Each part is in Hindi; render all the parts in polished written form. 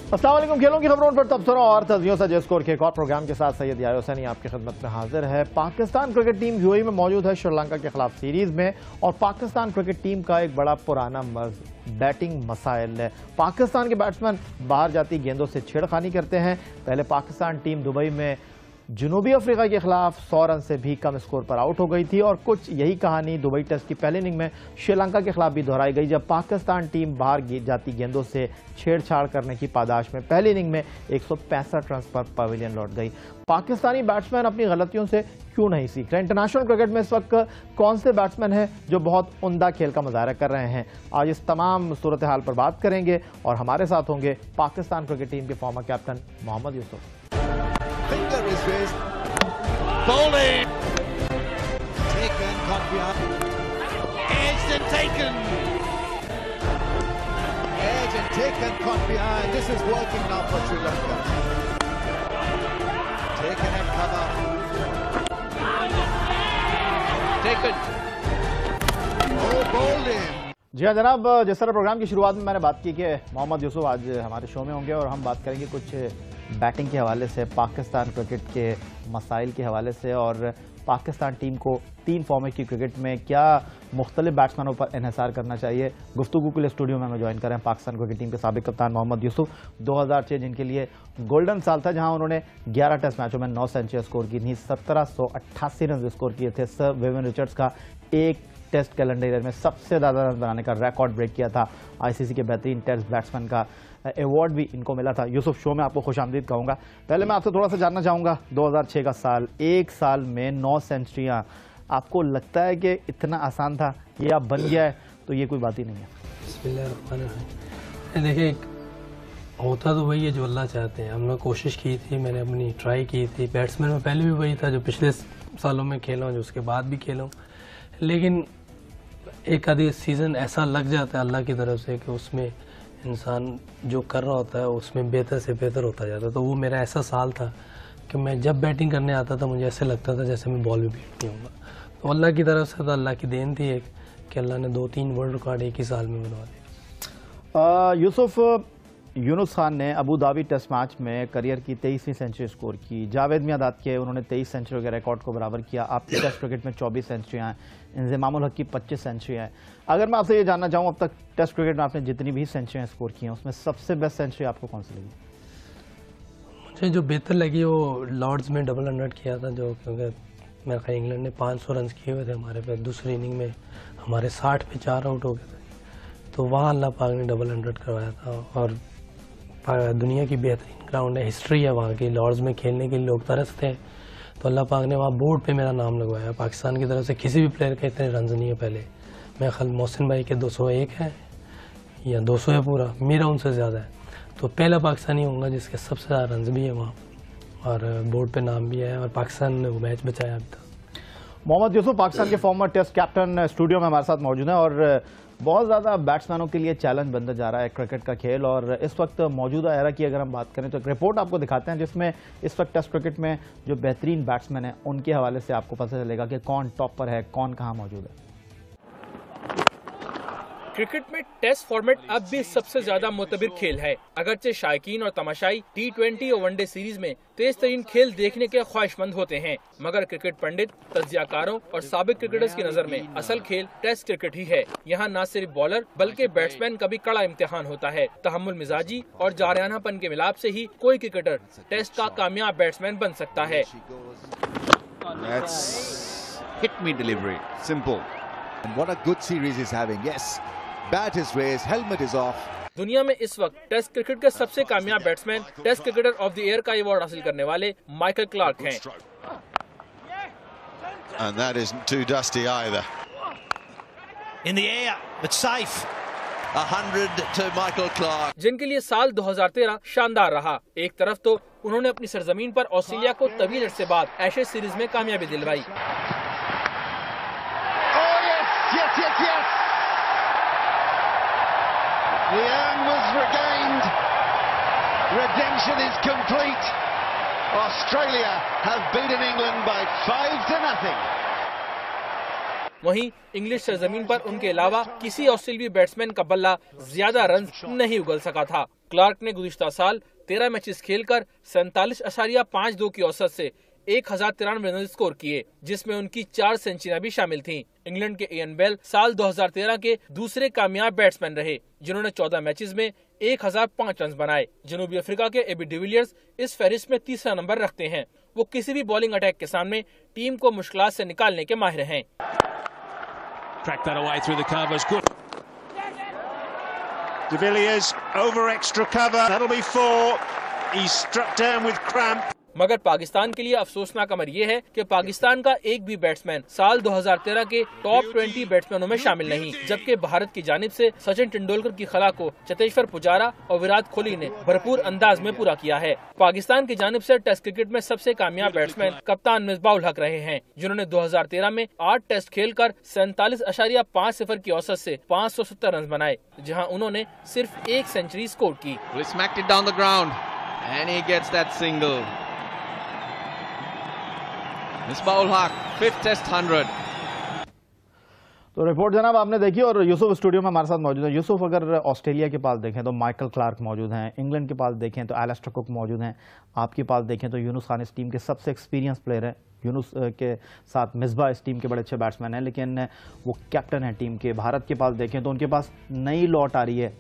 अस्सलाम वालेकुम। खेलों की खबरों पर तबसरों और तस्वीरों से जय स्कोर के एक और प्रोग्राम के साथ सैयद यार हुसैनी आपकी खिदमत में हाजिर है। पाकिस्तान क्रिकेट टीम यूएई में मौजूद है श्रीलंका के खिलाफ सीरीज में, और पाकिस्तान क्रिकेट टीम का एक बड़ा पुराना मर्ज बैटिंग मसाइल है। पाकिस्तान के बैट्समैन बाहर जाती गेंदों से छेड़खानी करते हैं। पहले पाकिस्तान टीम दुबई में जनूबी अफ्रीका के खिलाफ 100 रन से भी कम स्कोर पर आउट हो गई थी, और कुछ यही कहानी दुबई टेस्ट की पहली इनिंग में श्रीलंका के खिलाफ भी दोहराई गई, जब पाकिस्तान टीम बाहर जाती गेंदों से छेड़छाड़ करने की पादाश में पहली इनिंग में 165 रन पर पवेलियन लौट गई। पाकिस्तानी बैट्समैन अपनी गलतियों से क्यों नहीं सीख रहे? इंटरनेशनल क्रिकेट में इस वक्त कौन से बैट्समैन हैं जो बहुत उम्दा खेल का मुजाहरा कर रहे हैं? आज इस तमाम सूरत हाल पर बात करेंगे, और हमारे साथ होंगे पाकिस्तान क्रिकेट टीम के former captain Mohammad Yusuf. Finger is raised. Bowling. Taken, caught behind. Edged and taken. Edged and taken, caught behind. This is working now for Sri Lanka. Taken at cover. Taken. Oh, bowled him. जी हाँ जनाब, जिस तरह प्रोग्राम की शुरुआत में मैंने बात की कि मोहम्मद यूसुफ आज हमारे शो में होंगे, और हम बात करेंगे कुछ बैटिंग के हवाले से, पाकिस्तान क्रिकेट के मसाइल के हवाले से, और पाकिस्तान टीम को 3 फॉर्मेट की क्रिकेट में क्या मुख्तलिफ बैट्समैनों पर इन्हिसार करना चाहिए। गुफ्तगू के लिए स्टूडियो में हमें ज्वाइन करें पाकिस्तान क्रिकेट टीम के साबिक कप्तान मोहम्मद यूसुफ। 2006 जिनके लिए गोल्डन साल था, जहां उन्होंने 11 टेस्ट मैचों में 9 सेंचुरी स्कोर की थी, 1788 रन स्कोर किए थे। सर विवियन रिचर्ड्स का एक टेस्ट कैलेंडर ईयर में सबसे ज़्यादा रन बनाने का रिकॉर्ड ब्रेक किया था। आईसीसी के बेहतरीन टेस्ट बैट्समैन का अवार्ड भी इनको मिला था। यूसुफ, शो में आपको खुशामदीद कहूँगा। पहले मैं आपसे थोड़ा सा जानना चाहूँगा, 2006 का साल, एक साल में 9 सेंचुरियाँ, आपको लगता है कि इतना आसान था? ये आप बन गया है तो ये कोई बात ही नहीं है। बिस्मिल्लाह। देखिए, होता तो वही है जो अल्लाह चाहते हैं। हमने कोशिश की थी, मैंने अपनी ट्राई की थी। बैट्समैन में पहले भी वही था जो पिछले सालों में खेला हूँ, जो उसके बाद भी खेला हूँ, लेकिन एक आधी सीज़न ऐसा लग जाता है अल्लाह की तरफ से कि उसमें इंसान जो कर रहा होता है उसमें बेहतर से बेहतर होता जाता है। तो वो मेरा ऐसा साल था कि मैं जब बैटिंग करने आता था मुझे ऐसे लगता था जैसे मैं बॉल भी बीट नहीं होगा। तो अल्लाह की तरफ से तो अल्लाह की देन थी एक, कि अल्लाह ने 2-3 वर्ल्ड रिकॉर्ड एक ही साल में बनवा दिया। यूसुफ, यूनुस खान ने अबू धाबी टेस्ट मैच में करियर की 23वीं सेंचुरी स्कोर की। जावेद मियादाद के उन्होंने 23 सेंचुरी के रिकॉर्ड को बराबर किया। आपकी टेस्ट क्रिकेट में 24 सेंचुरियाँ हैं, इंज़मामुल हक की 25 सेंचुरियाँ हैं। अगर मैं आपसे ये जानना चाहूँ, अब तक टेस्ट क्रिकेट में आपने जितनी भी सेंचुरियाँ स्कोर की हैं, उसमें सबसे बेस्ट सेंचुरी आपको कौन सी लगी? मुझे जो बेहतर लगी वो लॉर्ड्स में डबल 100 किया था, जो क्योंकि मेरे ख्याल इंग्लैंड ने 500 रन किए हुए थे हमारे पे। दूसरी इनिंग में हमारे 60 पे 4 आउट हो गए थे, तो वहाँ अल्लाह पाक ने डबल 100 करवाया था। और दुनिया की बेहतरीन ग्राउंड है, हिस्ट्री है वहाँ की। लॉर्ड्स में खेलने के लिए लोग तरसते हैं, तो अल्लाह पाक ने वहाँ बोर्ड पे मेरा नाम लगवाया। पाकिस्तान की तरफ से किसी भी प्लेयर के इतने रन नहीं है पहले। मैं ख्याल मोहसिन भाई के 201 है या 200 है पूरा, मेरा उनसे ज़्यादा है। तो पहला पाकिस्तानी होगा जिसके सबसे ज़्यादा रन भी है वहाँ, और बोर्ड पे नाम भी है, और पाकिस्तान ने वो मैच बचाया अभी तक। मोहम्मद यूसुफ, पाकिस्तान के फॉर्मर टेस्ट कैप्टन, स्टूडियो में हमारे साथ मौजूद हैं, और बहुत ज़्यादा बैट्समैनों के लिए चैलेंज बनता जा रहा है क्रिकेट का खेल। और इस वक्त मौजूदा एरा की अगर हम बात करें तो एक रिपोर्ट आपको दिखाते हैं जिसमें इस वक्त टेस्ट क्रिकेट में जो बेहतरीन बैट्समैन हैं उनके हवाले से आपको पता चलेगा कि कौन टॉप पर है, कौन कहाँ मौजूद है। क्रिकेट में टेस्ट फॉर्मेट अब भी सबसे ज्यादा मुतबिर खेल है। अगरचे शायकीन और तमाशाई T20 और वनडे सीरीज में तेज तरीन खेल देखने के ख्वाहिशमंद होते हैं, मगर क्रिकेट पंडित, तज्जियाकारों और साबिक क्रिकेटर्स की नजर में असल खेल टेस्ट क्रिकेट ही है। यहाँ न सिर्फ बॉलर बल्कि बैट्समैन का भी कड़ा इम्तिहान होता है। तहम्मुल मिजाजी और जारहानापन के मिलाप से ही कोई क्रिकेटर टेस्ट का कामयाब बैट्समैन बन सकता है। Hit me delivery, simple. And what a good series he's having. Yes. Bat is raised, helmet is off. दुनिया में इस वक्त टेस्ट क्रिकेट के सबसे कामयाब batsman test cricketer of the year का अवार्ड हासिल करने वाले माइकल क्लार्क हैं। And that isn't too dusty either. In the air, but safe. 100 to Michael Clark. जिनके लिए साल 2013 शानदार रहा। एक तरफ तो उन्होंने अपनी सरजमीन पर ऑस्ट्रेलिया को तवील अरसे बाद एशेज सीरीज में कामयाबी दिलवाई। Yes. The urn was regained. Redemption is complete. Australia have beaten England by 5-0. वहीं इंग्लिश सरजमीन पर उनके अलावा किसी ऑस्ट्रेलियाई बैट्समैन का बल्ला ज्यादा रन नहीं उगल सका था। क्लार्क ने गुज़िश्ता साल 13 मैचेस खेलकर 47.52 की औसत से 1093 रन स्कोर किए, जिसमें उनकी 4 सेंचुरियां भी शामिल थीं। इंग्लैंड के इयान बेल साल 2013 के दूसरे कामयाब बैट्समैन रहे, जिन्होंने 14 मैचेस में 1005 रन बनाए। जनूबी अफ्रीका के एबी डिविलियर्स इस फहरिस्त में तीसरा नंबर रखते हैं। वो किसी भी बॉलिंग अटैक के सामने टीम को मुश्किलात से निकालने के माहिर हैं। Track that away through the covers. Good. De Villiers over extra cover. That'll be 4. He's struck down with cramp. मगर पाकिस्तान के लिए अफसोसनाक अमर ये है कि पाकिस्तान का एक भी बैट्समैन साल 2013 के टॉप 20 बैट्समैनों में शामिल नहीं, जबकि भारत की जानिब से सचिन तेंदुलकर की खला को चतेश्वर पुजारा और विराट कोहली ने भरपूर अंदाज में पूरा किया है। पाकिस्तान की जानिब से टेस्ट क्रिकेट में सबसे कामयाब बैट्समैन कप्तान मिसबाह-उल हक रहे हैं, जिन्होंने 2013 में 8 टेस्ट खेलकर 47.50 की औसत से 570 रन बनाए, जहां उन्होंने सिर्फ 1 सेंचुरी स्कोर की। Misbah-ul Haq, 5th Test 100. तो रिपोर्ट जनाब आपने देखी और यूसुफ स्टूडियो में हमारे साथ मौजूद है। यूसुफ, अगर ऑस्ट्रेलिया के पास देखें तो माइकल क्लार्क मौजूद हैं, इंग्लैंड के पास देखें तो एलिस्टर कुक मौजूद हैं, आपके पास देखें तो यूनुस खान इस टीम के सबसे एक्सपीरियंस प्लेयर हैं। यूनुस के साथ मिसबा इस टीम के बड़े अच्छे बैट्समैन हैं, लेकिन वो कैप्टन हैं टीम के। भारत के पास देखें तो उनके पास नई लौट आ रही है।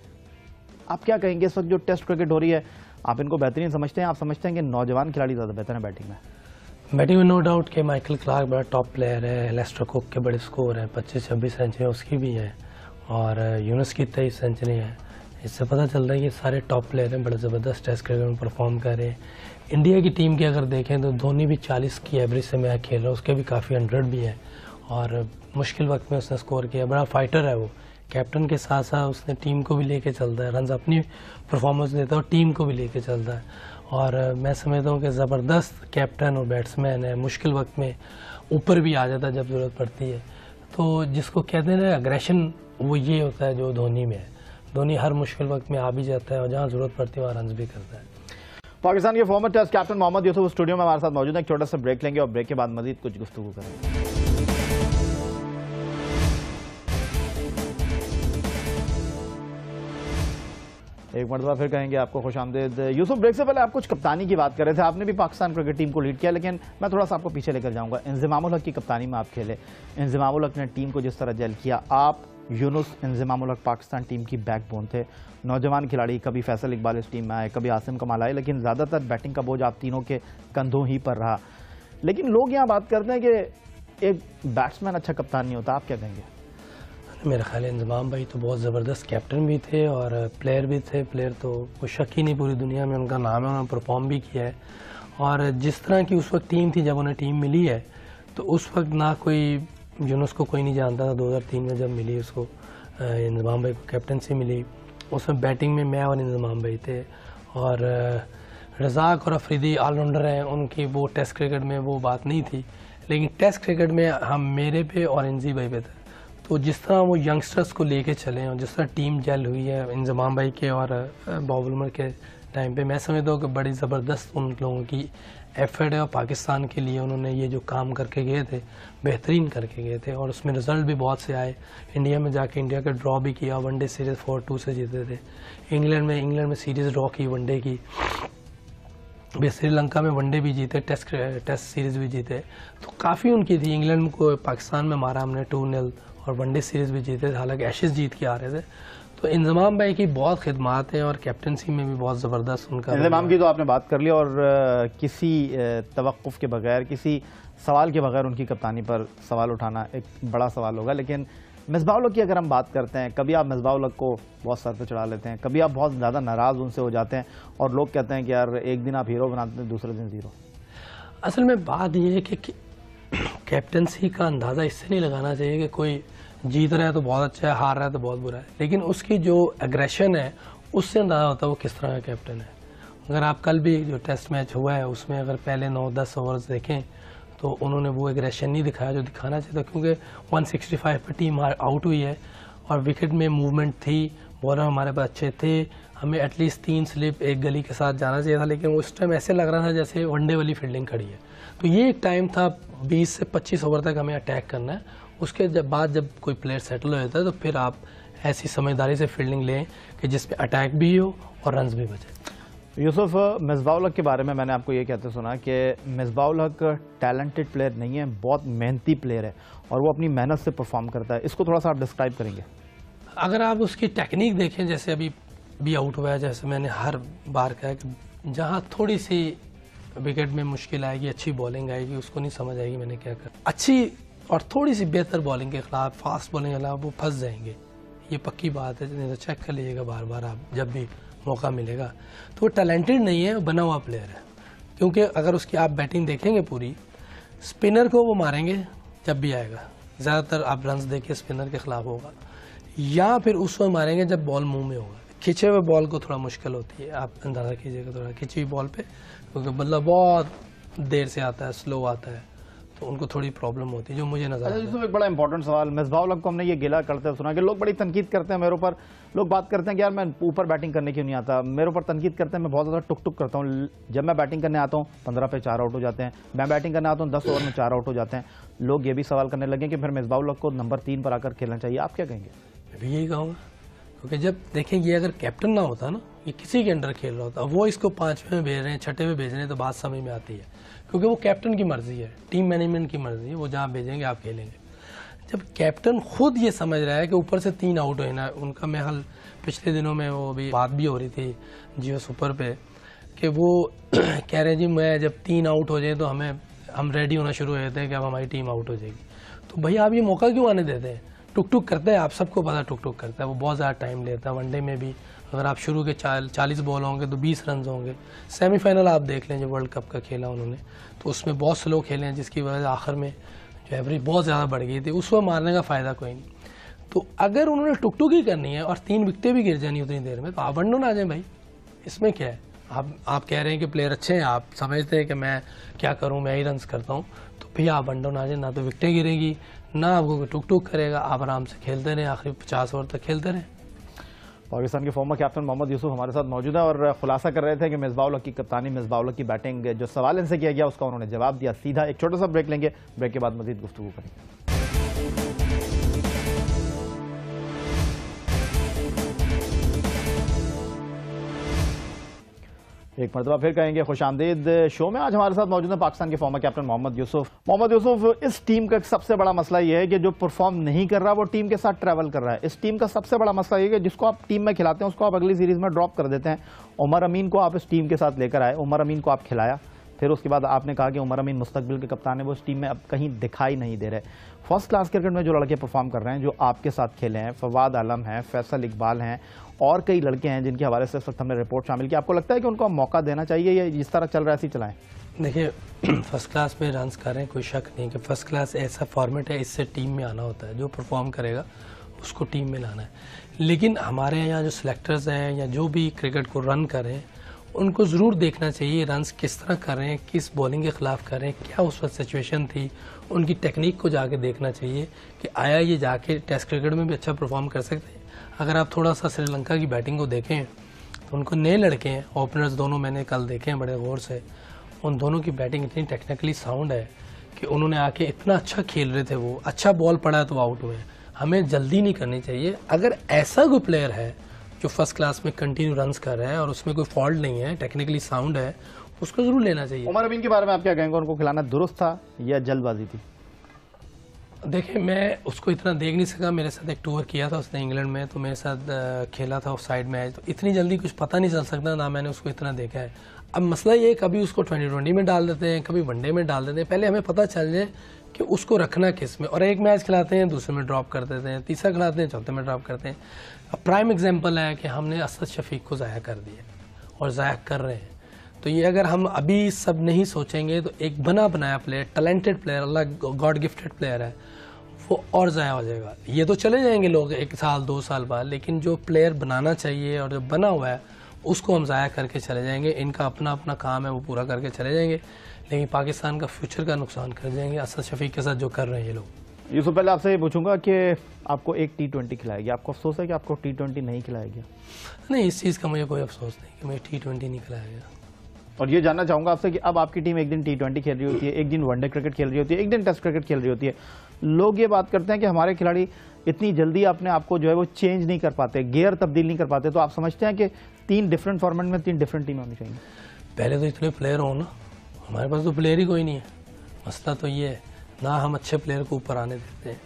आप क्या कहेंगे इस वक्त जो टेस्ट क्रिकेट हो रही है, आप इनको बेहतरीन समझते हैं? आप समझते हैं कि नौजवान खिलाड़ी ज़्यादा बेहतर है बैटिंग में? बैटिंग में नो डाउट कि माइकल क्लार्क बड़ा टॉप प्लेयर है, एलिस्टर कुक के बड़े स्कोर हैं, 25-26 सेंचुरी उसकी भी है और यूनुस की 23 सेंचुरी है। इससे पता चल रहा है कि सारे टॉप प्लेयर हैं, बड़े ज़बरदस्त टेस्ट क्रिकेट में परफॉर्म कर रहे हैं। इंडिया की टीम की अगर देखें तो धोनी भी 40 की एवरेज से मैच खेल रहा है, उसके भी काफ़ी 100 भी है और मुश्किल वक्त में उसने स्कोर किया। बड़ा फाइटर है वो, कैप्टन के साथ साथ उसने टीम को भी लेके चलता है, रन अपनी परफॉर्मेंस देता है और टीम को भी लेके चलता है। और मैं समझता हूँ कि ज़बरदस्त कैप्टन और बैट्समैन है, मुश्किल वक्त में ऊपर भी आ जाता है जब ज़रूरत पड़ती है। तो जिसको कहते हैं ना एग्रेशन, वो ये होता है जो धोनी में है। धोनी हर मुश्किल वक्त में आ भी जाता है और जहाँ ज़रूरत पड़ती है वहाँ रन भी करता है। पाकिस्तान के former test captain Mohammad Yusuf studio में हमारे साथ मौजूद है। एक छोटा सा ब्रेक लेंगे और ब्रेक के बाद मजीद कुछ गुफ्तगू करेंगे। एक मरतबा फिर कहेंगे आपको खुशामदीद। यूसुफ, ब्रेक से पहले आप कुछ कप्तानी की बात कर रहे थे, आपने भी पाकिस्तान क्रिकेट टीम को लीड किया, लेकिन मैं थोड़ा सा आपको पीछे लेकर जाऊंगा। इंज़मामुल हक की कप्तानी में आप खेले, इंज़मामुल हक ने टीम को जिस तरह जेल किया, आप यूनुस इंज़मामुल हक पाकिस्तान टीम की बैकबोन थे, नौजवान खिलाड़ी, कभी फैसल इकबाल इस टीम में आए, कभी आसिम कमाल आए, लेकिन ज़्यादातर बैटिंग का बोझ आप तीनों के कंधों ही पर रहा। लेकिन लोग यहाँ बात करते हैं कि एक बैट्समैन अच्छा कप्तान नहीं होता, आप क्या कहेंगे? मेरा ख्याल है इंज़माम भाई तो बहुत ज़बरदस्त कैप्टन भी थे और प्लेयर भी थे। प्लेयर तो कोई शक ही नहीं, पूरी दुनिया में उनका नाम है, उन्होंने परफॉर्म भी किया है। और जिस तरह की उस वक्त टीम थी, जब उन्हें टीम मिली है तो उस वक्त ना कोई यूनुस को कोई नहीं जानता था। 2003 में जब मिली उसको, इंज़माम भाई को कैप्टनसी मिली, उसमें बैटिंग में मैं और इंज़माम भाई थे और रज़ाक और अफरीदी ऑलराउंडर हैं, उनकी वो टेस्ट क्रिकेट में वो बात नहीं थी, लेकिन टेस्ट क्रिकेट में हम मेरे पे और इंजी भाई पे थे। तो जिस तरह वो यंगस्टर्स को लेके चले और जिस तरह टीम जेल हुई है इंज़माम भाई के और बॉबुल उमर के टाइम पे, मैं समझता हूँ कि बड़ी ज़बरदस्त उन लोगों की एफर्ट है और पाकिस्तान के लिए उन्होंने ये जो काम करके गए थे बेहतरीन करके गए थे और उसमें रिज़ल्ट भी बहुत से आए। इंडिया में जाके इंडिया का ड्रॉ भी किया, वनडे सीरीज़ 4-2 से जीते थे। इंग्लैंड में सीरीज़ ड्रॉ की वनडे की, श्रीलंका में वनडे भी जीते, टेस्ट सीरीज़ भी जीते, तो काफ़ी उनकी थी। इंग्लैंड को पाकिस्तान में मारा हमने 2-0 और वनडे सीरीज़ भी जीते थे, हालांकि एशेज़ जीत के आ रहे थे। तो इंज़माम भाई की बहुत खिदमात हैं और कैप्टनसी में भी बहुत ज़बरदस्त उनका। इंज़माम की तो आपने बात कर ली और किसी तवक्कुफ़ के बगैर, किसी सवाल के बगैर उनकी कप्तानी पर सवाल उठाना एक बड़ा सवाल होगा। लेकिन मिसबाह-उल हक की अगर हम बात करते हैं, कभी आप मिसबाह-उल हक को बहुत सर पे चढ़ा लेते हैं, कभी आप बहुत ज़्यादा नाराज़ उनसे हो जाते हैं और लोग कहते हैं कि यार एक दिन आप हीरो बनाते हैं, दूसरे दिन ज़ीरो। असल में बात यह है कि कैप्टनसी का अंदाज़ा इससे नहीं लगाना चाहिए कि कोई जीत रहा है तो बहुत अच्छा है, हार रहा है तो बहुत बुरा है, लेकिन उसकी जो एग्रेशन है उससे अंदाज़ा होता है वो किस तरह का कैप्टन है। अगर आप कल भी जो टेस्ट मैच हुआ है उसमें अगर पहले 9-10 ओवर्स देखें तो उन्होंने वो एग्रेशन नहीं दिखाया जो दिखाना चाहिए था, क्योंकि 165 पर टीम आउट हुई है और विकेट में मूवमेंट थी, बॉलर हमारे पास अच्छे थे, हमें एटलीस्ट 3 स्लिप एक गली के साथ जाना चाहिए था, लेकिन उस टाइम ऐसे लग रहा था जैसे वनडे वाली फील्डिंग खड़ी है। तो ये एक टाइम था 20 से 25 ओवर तक हमें अटैक करना है, उसके बाद जब कोई प्लेयर सेटल हो जाता है तो फिर आप ऐसी समझदारी से फील्डिंग लें कि जिसमें अटैक भी हो और रन्स भी बचे। यूसुफ, मिसबाह-उल हक के बारे में मैंने आपको ये कहते सुना कि मिसबाह-उल हक टैलेंटेड प्लेयर नहीं है, बहुत मेहनती प्लेयर है और वो अपनी मेहनत से परफॉर्म करता है। इसको थोड़ा सा आप डिस्क्राइब करेंगे? अगर आप उसकी टेक्निक देखें, जैसे अभी भी आउट हुआ है, जैसे मैंने हर बार कहा कि जहाँ थोड़ी सी विकेट में मुश्किल आएगी, अच्छी बॉलिंग आएगी, उसको नहीं समझ आएगी मैंने क्या कर, अच्छी और थोड़ी सी बेहतर बॉलिंग के खिलाफ, फास्ट बॉलिंग के खिलाफ वो फंस जाएंगे। ये पक्की बात है, नहीं तो चेक कर लीजिएगा बार बार आप जब भी मौका मिलेगा। तो वो टैलेंटेड नहीं है, बना हुआ प्लेयर है। क्योंकि अगर उसकी आप बैटिंग देखेंगे पूरी, स्पिनर को वो मारेंगे जब भी आएगा, ज़्यादातर आप रन्स देखिए स्पिनर के खिलाफ होगा, या फिर उस वक्त मारेंगे जब बॉल मुंह में होगा। खिंचे हुए बॉल को थोड़ा मुश्किल होती है, आप अंदाज़ा कीजिएगा थोड़ा खिंची हुई बॉल पे, क्योंकि बल्ला बहुत देर से आता है, स्लो आता है, तो उनको थोड़ी प्रॉब्लम होती है, जो मुझे नजर आता है। एक बड़ा इंपॉर्टेंट सवाल, मिसबाह-उल हक को हमने ये गिला करते सुना कि लोग बड़ी तनकीद करते हैं मेरे ऊपर, लोग बात करते हैं कि यार मैं ऊपर बैटिंग करने क्यों नहीं आता, मेरे ऊपर तनकीद करते हैं मैं बहुत ज़्यादा टुक टुक करता हूँ। जब मैं बैटिंग करने आता हूँ 15 पे 4 आउट हो जाते हैं, मैं बैटिंग करने आता हूँ 10 ओवर में 4 आउट हो जाते हैं। लोग ये भी सवाल करने लगे कि फिर मिसबाह-उल हक को नंबर 3 पर आकर खेलना चाहिए। आप क्या कहेंगे? मैं भी यही कहूँगा, क्योंकि जब देखें ये अगर कैप्टन ना होता ना, ये किसी के अंडर खेल रहा होता, वो इसको 5वें में भेज रहे हैं, 6ठे में भेज रहे हैं, तो बात समझ में आती है, क्योंकि वो कैप्टन की मर्जी है, टीम मैनेजमेंट की मर्जी है, वो जहाँ भेजेंगे आप खेलेंगे। जब कैप्टन खुद ये समझ रहा है कि ऊपर से 3 आउट होना है, उनका मैं हल पिछले दिनों में वो भी बात भी हो रही थी जियो सुपर पे कि वो कह रहे हैं जी मैं जब 3 आउट हो जाए तो हम रेडी होना शुरू हो जाते हैं कि अब हमारी टीम आउट हो जाएगी। तो भैया आप ये मौका क्यों आने देते हैं? टुक टुक करते हैं, आप सबको पता टुक टुक करता है, वो बहुत ज़्यादा टाइम लेता है। वनडे में भी अगर आप शुरू के 40 बॉल होंगे तो 20 रन होंगे। सेमीफाइनल आप देख लें जो वर्ल्ड कप का खेला उन्होंने, तो उसमें बहुत स्लो खेले हैं, जिसकी वजह से आखिर में जो एवरेज बहुत ज़्यादा बढ़ गई थी, उसको मारने का फ़ायदा कोई नहीं। तो अगर उन्होंने टुक टुक ही करनी है और 3 विकेटें भी गिर जानी उतनी देर में, तो आप वनडे आ जाए भाई, इसमें क्या है? आप कह रहे हैं कि प्लेयर अच्छे हैं, आप समझते हैं कि मैं क्या करूँ, मैं ही रन करता हूँ, तो भैया आप वनडे आ जाए, ना तो विकेटें गिरेगी ना आपको टुक टुक करेगा, आप आराम से खेलते रहें, आखिरी 50 ओवर तक खेलते रहें। पाकिस्तान के फॉर्मर कैप्टन मोहम्मद यूसुफ हमारे साथ मौजूद है और खुलासा कर रहे थे कि मिसबाह-उल हक की कप्तानी, मिसबाह-उल हक की बैटिंग, जो सवाल इनसे किया गया उसका उन्होंने जवाब दिया सीधा। एक छोटा सा ब्रेक लेंगे, ब्रेक के बाद मजीद गुफ्तगू करेंगे। एक मरतबा फिर कहेंगे खुशामदीद शो में। आज हमारे साथ मौजूद है पाकिस्तान के फॉर्मर कैप्टन मोहम्मद यूसुफ। मोहम्मद यूसुफ, इस टीम का सबसे बड़ा मसला यह है कि जो परफॉर्म नहीं कर रहा वो टीम के साथ ट्रैवल कर रहा है। इस टीम का सबसे बड़ा मसला यह है कि जिसको आप टीम में खिलाते हैं उसको आप अगली सीरीज में ड्रॉप कर देते हैं। उमर अमीन को आप इस टीम के साथ लेकर आए, उमर अमीन को आप खिलाया, फिर उसके बाद आपने कहा कि उमर अमीन मुस्तकबिल के कप्तान है, वो इस टीम में अब कहीं दिखाई नहीं दे रहे। फर्स्ट क्लास क्रिकेट में जो लड़के परफॉर्म कर रहे हैं, जो आपके साथ खेले हैं, फवाद आलम हैं, फैसल इकबाल हैं और कई लड़के हैं जिनके हवाले से इस वक्त हमने रिपोर्ट शामिल की, आपको लगता है कि उनको मौका देना चाहिए या जिस तरह चल रहा है ऐसे ही चलाएं? देखिए, फर्स्ट क्लास में रन्स कर रहे हैं, कोई शक नहीं कि फर्स्ट क्लास ऐसा फॉर्मेट है, इससे टीम में आना होता है, जो परफॉर्म करेगा उसको टीम में लाना है। लेकिन हमारे यहाँ जो सिलेक्टर्स हैं या जो भी क्रिकेट को रन कर रहे हैं, उनको ज़रूर देखना चाहिए रन्स किस तरह कर रहे हैं, किस बॉलिंग के ख़िलाफ़ कर रहे हैं, क्या उस वक्त सिचुएशन थी, उनकी टेक्निक को जाके देखना चाहिए कि आया ये जाके टेस्ट क्रिकेट में भी अच्छा परफॉर्म कर सकते हैं। अगर आप थोड़ा सा श्रीलंका की बैटिंग को देखें तो उनको नए लड़के हैं, ओपनर्स दोनों मैंने कल देखे हैं बड़े गौर से, उन दोनों की बैटिंग इतनी टेक्निकली साउंड है कि उन्होंने आके इतना अच्छा खेल रहे थे, वो अच्छा बॉल पड़ा तो आउट हुए। हमें जल्दी नहीं करनी चाहिए। अगर ऐसा कोई प्लेयर है जो फर्स्ट क्लास में कंटिन्यू रन्स कर रहा है और उसमें कोई फॉल्ट नहीं है, टेक्निकली साउंड है, उसको जरूर लेना चाहिए। उमर अमीन के बारे में आप क्या कहेंगे? उनको खिलाना दुरुस्त था या जल्दबाजी थी? देखिए, मैं उसको इतना देख नहीं सका, मेरे साथ एक टूर किया था उसने इंग्लैंड में, तो मेरे साथ खेला था उस साइड मैच, तो इतनी जल्दी कुछ पता नहीं चल सकता ना, मैंने उसको इतना देखा है। अब मसला ये, कभी उसको 2020 में डाल देते हैं, कभी वनडे में डाल देते हैं, पहले हमें पता चल जाए कि उसको रखना किस में। और एक मैच खिलाते हैं, दूसरे में ड्रॉप कर देते हैं, तीसरा खिलाते हैं, चौथे में ड्रॉप करते हैं। अब प्राइम एग्जाम्पल है कि हमने असद शफीक को ज़ाया कर दिया और ज़ाया कर रहे हैं। तो ये अगर हम अभी सब नहीं सोचेंगे तो एक बना बनाया प्लेयर, टैलेंटेड प्लेयर, अल्लाह गॉड गिफ्टेड प्लेयर है, वो और ज़ाया हो जाएगा। ये तो चले जाएंगे लोग 1 साल 2 साल बाद, लेकिन जो प्लेयर बनाना चाहिए और जो बना हुआ है उसको हम ज़ाया करके चले जाएंगे। इनका अपना अपना काम है, वो पूरा करके चले जाएंगे, लेकिन पाकिस्तान का फ्यूचर का नुकसान कर जाएंगे असद शफीक के साथ जो कर रहे हैं ये लोग। यूसुफ, पहले आपसे ये पूछूंगा कि आपको एक T20 खिलाया गया, आपको अफसोस है कि आपको T20 नहीं खिलाया गया? नहीं, इस चीज़ का मुझे कोई अफसोस नहीं कि मुझे T20 नहीं खिलाया गया। और ये जानना चाहूंगा आपसे कि अब आपकी टीम एक दिन T20 खेल रही होती है, एक दिन वनडे क्रिकेट खेल रही होती है, एक दिन टेस्ट क्रिकेट खेल रही होती है। लोग ये बात करते हैं कि हमारे खिलाड़ी इतनी जल्दी अपने आप को जो है वो चेंज नहीं कर पाते, गियर तब्दील नहीं कर पाते, तो आप समझते हैं कि 3 डिफरेंट फॉर्मेट में 3 डिफरेंट टीमें होनी चाहिए? पहले तो इतने प्लेयर हो ना, हमारे पास तो प्लेयर ही कोई नहीं है। मसला तो ये है ना, हम अच्छे प्लेयर को ऊपर आने देते हैं।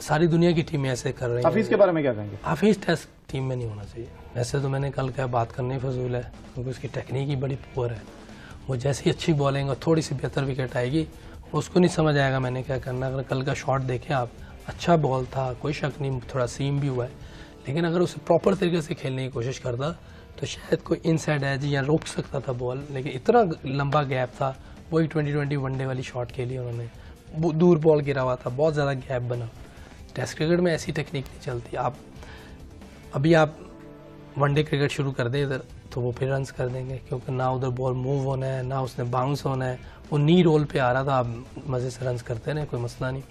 सारी दुनिया की टीमें ऐसे कर रही हैं। हफीज के बारे में क्या कहेंगे? हफीज टेस्ट टीम में नहीं होना चाहिए। वैसे तो मैंने कल क्या बात करनी फजूल है, क्योंकि उसकी टेक्निक ही बड़ी पुअर है। वो जैसे ही अच्छी बॉलिंग और थोड़ी सी बेहतर विकेट आएगी, उसको नहीं समझ आएगा मैंने क्या करना। अगर कल का शॉट देखें आप, अच्छा बॉल था, कोई शक नहीं, थोड़ा सीम भी हुआ है, लेकिन अगर उसे प्रॉपर तरीके से खेलने की कोशिश करता तो शायद कोई इनसाइड एज या रोक सकता था बॉल, लेकिन इतना लंबा गैप था। वही 2020 वनडे वाली शॉट खेली उन्होंने, दूर बॉल गिरा हुआ था, बहुत ज़्यादा गैप बना। टेस्ट क्रिकेट में ऐसी टेक्निक नहीं चलती। आप वनडे क्रिकेट शुरू कर दें इधर, तो वो फिर रन्स कर देंगे, क्योंकि ना उधर बॉल मूव होना है, ना उसने बाउंस होना है। वो नी रोल पे आ रहा था, आप मज़े से रन्स करते रहे, कोई मसला नहीं।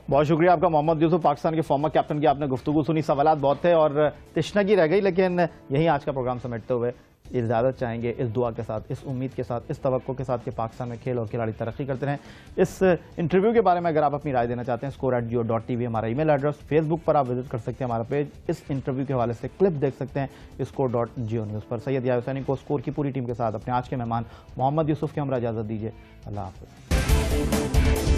बहुत शुक्रिया आपका मोहम्मद यूसुफ, पाकिस्तान के फॉर्मर कैप्टन की आपने गुफ्तगू सुनी। सवालात बहुत थे और तशनगी रह गई, लेकिन यही आज का प्रोग्राम समेटते हुए इजाज़त चाहेंगे, इस दुआ के साथ, इस उम्मीद के साथ, इस तवक्को के साथ कि पाकिस्तान में खेल और खिलाड़ी तरक्की करते रहें। इस इंटरव्यू के बारे में अगर आप अपनी राय देना चाहते हैं, score@geo.tv हमारा ईमेल एड्रेस, फेसबुक पर आप विजिट कर सकते हैं हमारा पेज, इस इंटरव्यू के हवाले से क्लिप देख सकते हैं score.geo न्यूज़ पर। सैयद यार हुसैनी को स्कोर की पूरी टीम के साथ अपने आज के मेहमान मोहम्मद यूसुफ के हमरा इजाज़त दीजिए। अल्लाह हाफ़िज़।